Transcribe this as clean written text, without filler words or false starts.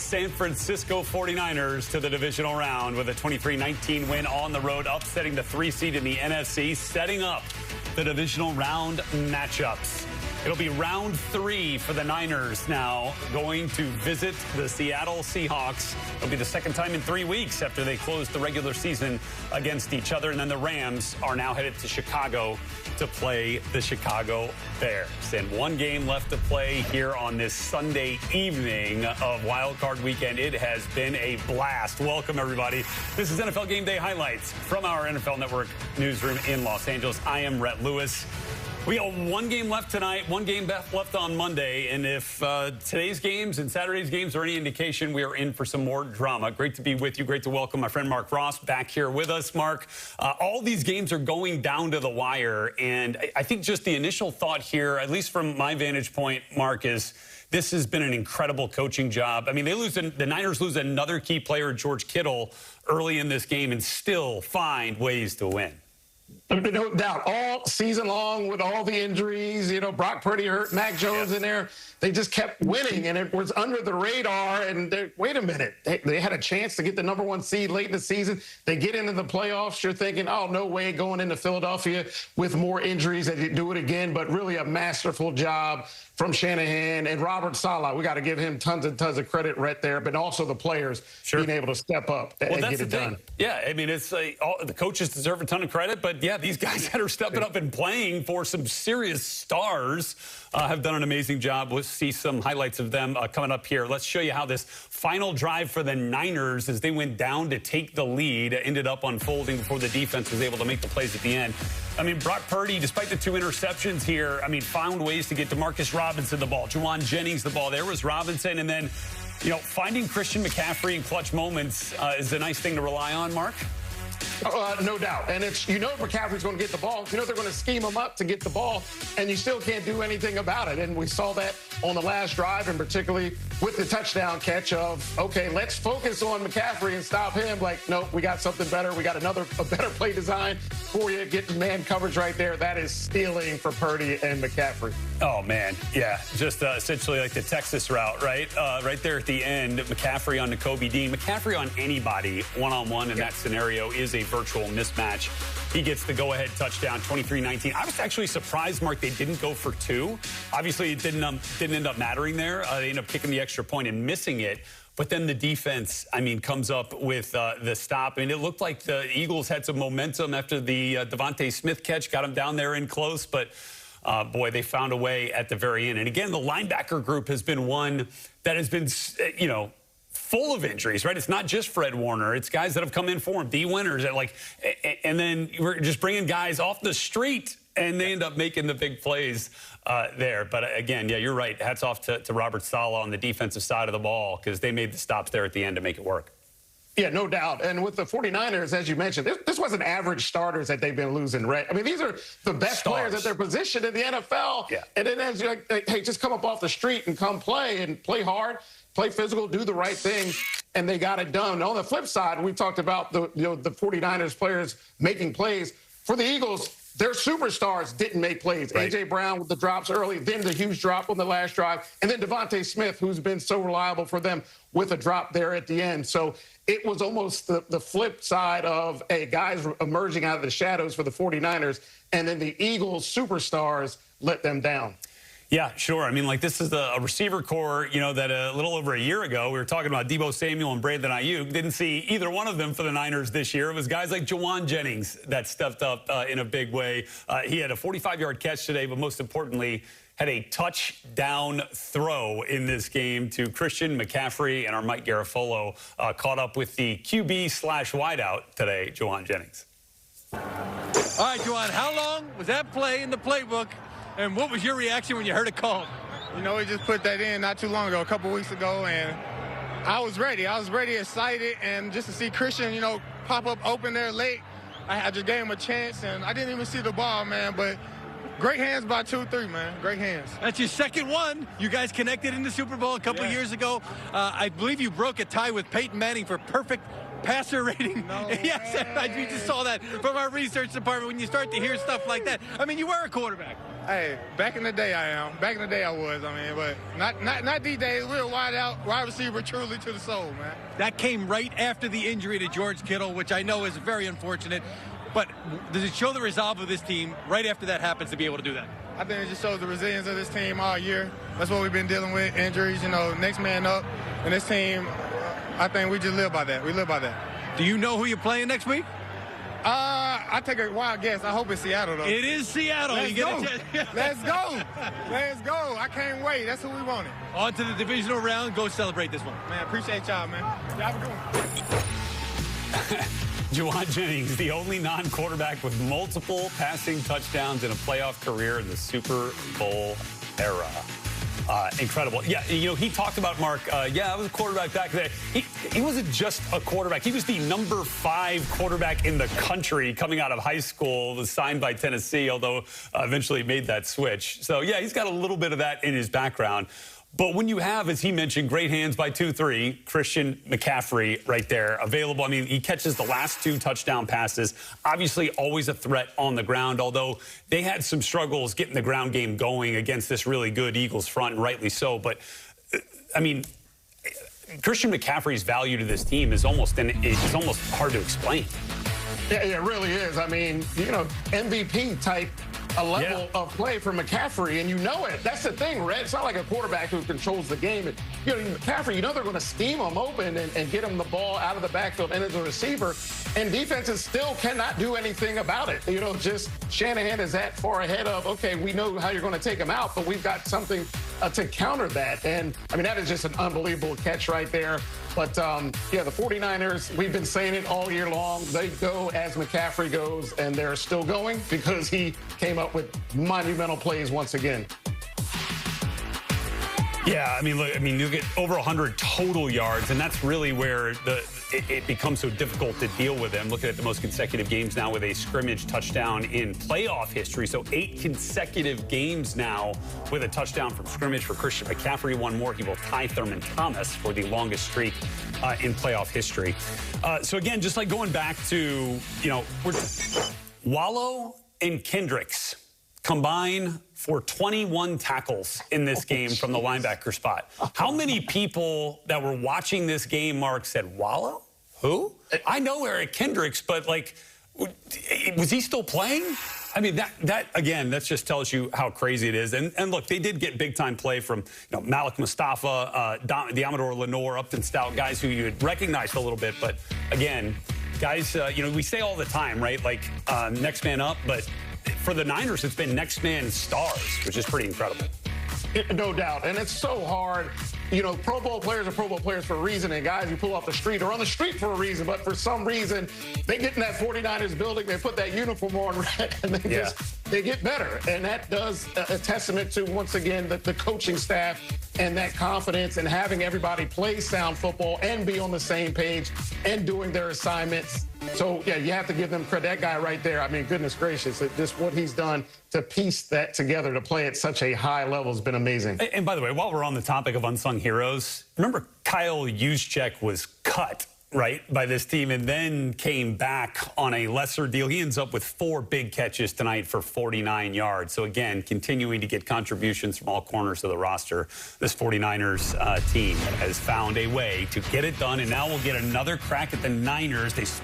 San Francisco 49ers to the divisional round with a 23-19 win on the road, upsetting the 3 seed in the NFC, setting up the divisional round matchups. It'll be round 3 for the Niners now, going to visit the Seattle Seahawks. It'll be the second time in 3 weeks after they closed the regular season against each other. And then the Rams are now headed to Chicago to play the Chicago Bears. And 1 game left to play here on this Sunday evening of Wild Card Weekend. It has been a blast. Welcome, everybody. This is NFL Game Day highlights from our NFL Network newsroom in Los Angeles. I am Rhett Lewis. We got 1 game left tonight, 1 game left on Monday, and if today's games and Saturday's games are any indication, we are in for some more drama. Great to be with you. Great to welcome my friend Mark Ross back here with us. Mark, all these games are going down to the wire, and I think just the initial thought here, at least from my vantage point, Mark, is this has been an incredible coaching job. I mean, the Niners lose another key player, George Kittle, early in this game and still find ways to win. No doubt. All season long with all the injuries, Brock Purdy hurt, Mac Jones in there. They just kept winning, and it was under the radar. And wait a minute. They had a chance to get the #1 seed late in the season. They get into the playoffs. You're thinking, oh, no way going into Philadelphia with more injuries that you do it again. But really a masterful job from Shanahan and Robert Saleh. We got to give him tons and tons of credit right there, but also the players being able to step up and get it done. Yeah, I mean, it's the coaches deserve a ton of credit, but yeah, these guys that are stepping up and playing for some serious stars have done an amazing job. We'll see some highlights of them coming up here. Let's show you how this final drive for the Niners, as they went down to take the lead, ended up unfolding before the defense was able to make the plays at the end. I mean, Brock Purdy, despite the 2 interceptions here, I mean, found ways to get Demarcus Robinson the ball, Juwan Jennings the ball. There was Robinson, and then, finding Christian McCaffrey in clutch moments is a nice thing to rely on, Mark. No doubt. And it's, McCaffrey's going to get the ball. They're going to scheme him up to get the ball, and you still can't do anything about it. And we saw that on the last drive, and particularly with the touchdown catch of, okay, let's focus on McCaffrey and stop him. Like, nope, we got something better. We got a better play design for you. Getting man coverage right there. That is stealing for Purdy and McCaffrey. Oh, man. Yeah, just essentially like the Texas route, right? Right there at the end, McCaffrey on Nakobe Dean. McCaffrey on anybody one-on-one in that scenario is a virtual mismatch. He gets the go-ahead touchdown, 23-19. I was actually surprised, Mark, they didn't go for 2. Obviously, it didn't end up mattering there. They ended up kicking the extra point and missing it. But then the defense, I mean, comes up with the stop. And it looked like the Eagles had some momentum after the Devontae Smith catch, got him down there in close. But, boy, they found a way at the very end. And, again, the linebacker group has been one that has been, full of injuries, right? It's not just Fred Warner. It's guys that have come in for him, D. Winters, and then we're just bringing guys off the street, and they end up making the big plays there. But again, yeah, you're right. Hats off to Robert Saleh on the defensive side of the ball, because they made the stops there at the end to make it work. Yeah, no doubt. And with the 49ers, as you mentioned, this wasn't average starters that they've been losing, right? I mean, these are the best players at their position in the NFL. Yeah. And then as you're like, hey, just come up off the street and come play and play hard, play physical, do the right thing, and they got it done. On the flip side, we talked about the 49ers players making plays. For the Eagles, their superstars didn't make plays. Right. A.J. Brown with the drops early, then the huge drop on the last drive, and then Devontae Smith, who's been so reliable for them, with a drop there at the end. So it was almost the flip side of, hey, guys emerging out of the shadows for the 49ers, and then the Eagles superstars let them down. Yeah, sure. I mean, like, this is a receiver core, that a little over a year ago, we were talking about Deebo Samuel and Brandon Ayuk. Didn't see either one of them for the Niners this year. It was guys like Juwan Jennings that stepped up in a big way. He had a 45-yard catch today, but most importantly, had a touchdown throw in this game to Christian McCaffrey, and our Mike Garafolo caught up with the QB/wideout today, Juwan Jennings. All right, Juwan, how long was that play in the playbook? And what was your reaction when you heard it called? We just put that in not too long ago, a couple weeks ago, and I was ready. I was ready, excited, and just to see Christian, pop up open there late, I just gave him a chance, and I didn't even see the ball, man, but great hands by 2-3, man. Great hands. That's your second one. You guys connected in the Super Bowl a couple years ago. I believe you broke a tie with Peyton Manning for perfect passer rating. No, yes, we just saw that from our research department when you start to hear stuff like that. I mean, you were a quarterback. Hey, back in the day I am. Back in the day I was, but not these days. We're a wide receiver truly to the soul, man. That came right after the injury to George Kittle, which I know is very unfortunate. But does it show the resolve of this team right after that happens to be able to do that? I think it just shows the resilience of this team all year. That's what we've been dealing with, injuries, next man up. And this team, I think we just live by that. We live by that. Do you know who you're playing next week? I take a wild guess. I hope it's Seattle, though. It is Seattle. Let's go. Let's go. Let's go. I can't wait. That's who we wanted. On to the divisional round. Go celebrate this one. Man, appreciate y'all, man. Y'all have a good one. Juwan Jennings, the only non-quarterback with multiple passing touchdowns in a playoff career in the Super Bowl era. Incredible. Yeah, he talked about, Mark, I was a quarterback back then. He wasn't just a quarterback. He was the number 5 quarterback in the country coming out of high school, was signed by Tennessee, although eventually made that switch. So, yeah, he's got a little bit of that in his background. But when you have, as he mentioned, great hands by 2-3, Christian McCaffrey right there available. I mean, he catches the last 2 touchdown passes. Obviously, always a threat on the ground, although they had some struggles getting the ground game going against this really good Eagles front, and rightly so. But, I mean, Christian McCaffrey's value to this team is almost hard to explain. Yeah, it really is. I mean, MVP type level of play for McCaffrey, and it. That's the thing, Red. It's not like a quarterback who controls the game. McCaffrey, they're going to scheme him open and get him the ball out of the backfield and as a receiver, and defenses still cannot do anything about it. Just Shanahan is that far ahead of, okay, we know how you're going to take him out, but we've got something to counter that. And, I mean, that is just an unbelievable catch right there. But, the 49ers, we've been saying it all year long. They go as McCaffrey goes, and they're still going because he came up with monumental plays once again. Yeah, you get over 100 total yards, and that's really where it becomes so difficult to deal with them. Looking at the most consecutive games now with a scrimmage touchdown in playoff history. So 8 consecutive games now with a touchdown from scrimmage for Christian McCaffrey. One more, he will tie Thurman Thomas for the longest streak in playoff history. So again, just like going back to, Wallow and Kendricks combine for 21 tackles in this game from the linebacker spot. How many people that were watching this game, Mark, said, Wallow? Who? I know Eric Kendricks, but, was he still playing? I mean, that again, that just tells you how crazy it is. And look, they did get big-time play from Malik Mustafa, Diamador Lenore, Upton Stout, guys who you had recognized a little bit. But, again, guys, we say all the time, right, next man up, but for the Niners, it's been next man stars, which is pretty incredible. No doubt. And it's so hard. Pro Bowl players are Pro Bowl players for a reason, and guys you pull off the street are on the street for a reason. But for some reason, they get in that 49ers building, they put that uniform on, and they get better. And that does a testament to, once again, the coaching staff and that confidence and having everybody play sound football and be on the same page and doing their assignments. So, yeah, you have to give them credit. That guy right there, I mean, goodness gracious, just what he's done to piece that together to play at such a high level has been amazing. And by the way, while we're on the topic of unsung heroes, remember Kyle Juszczyk was cut, right, by this team and then came back on a lesser deal. He ends up with 4 big catches tonight for 49 yards. So, again, continuing to get contributions from all corners of the roster. This 49ers team has found a way to get it done, and now we'll get another crack at the Niners. They split